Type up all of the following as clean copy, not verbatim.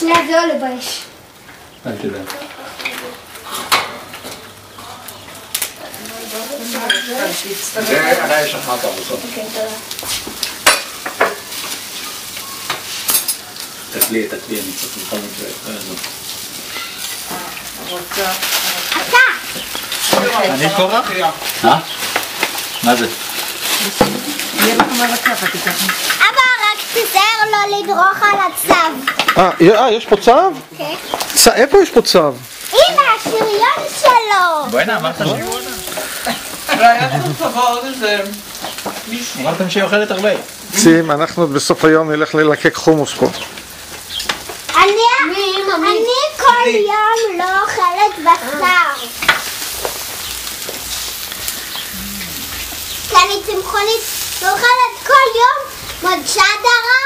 שנייה זה עולה באש. אל תדע. זה עליי יש אחר כך בסוף. אוקיי, תודה. תקלי, אני צריך בכל מקרה. אתה! אני קורח? מה זה? יהיה לך מה לקחת, תיקח. אבא, רק תיזהר לא לדרוך על הצו. יש פה צו? כן. איפה יש פה צו? הנה, השריון שלו. בואי נה, אמרת שהיא עונה. היה צריך לבוא עוד איזה... אמרתם שהיא אוכלת הרבה. שים, אנחנו בסוף היום נלך ללקק חומוס פה. אני כל יום לא אוכלת בשר. כי אני צמחונית ואוכלת כל יום מג'דרה,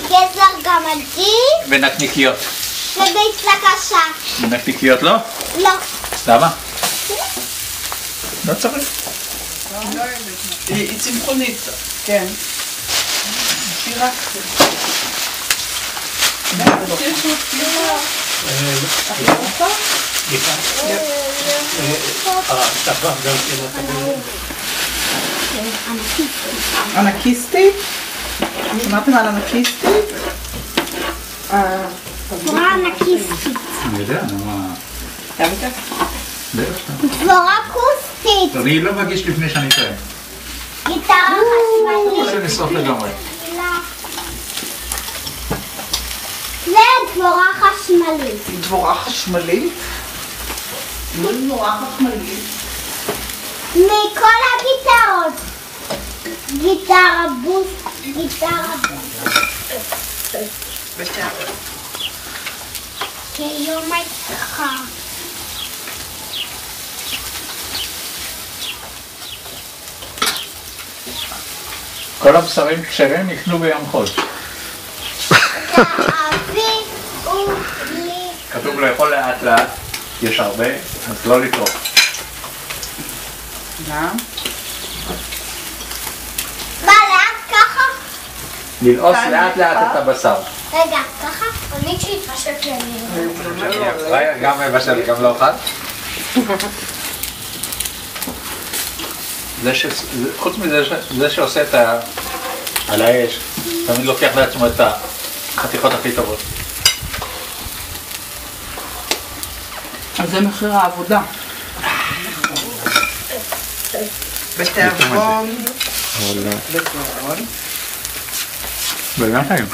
גזר גמדי ונקניקיות. וביצה קשה. ונקניקיות לא? לא. למה? לא צריך. היא צמחונית, כן. שירה. ענקיסטית? שמעתם על ענקיסטית? דבורה ענקיסטית. אני יודע, מה... גם איתה? דבורה קוסטית. אני לא מרגיש לפני שאני טועה. גיטרה או חשמלית. שנסוף לגמרי. לא. זה דבורה חשמלית. דבורה חשמלית? מה זה דבורה חשמלית? מכל הגיטרות. גיטרה בוס, גיטרה בוס. כיום איתך. כל הבשרים כשרים נקנו ביום חול. תאבי ולי. כתוב לאכול לאט לאט, יש הרבה, אז לא לטרוף. מה? מה, לאט ככה? ללעוס לאט לאט את הבשר. רגע, ככה? אני כשהתפשט לי אני... גם מבשל, גם לא אוכל. חוץ מזה, זה שעושה את ה... על האש, תמיד לוקח לעצמו את החתיכות הכי טובות. אז זה מחיר העבודה. בתיאבון. בתיאבון. וגם חיים.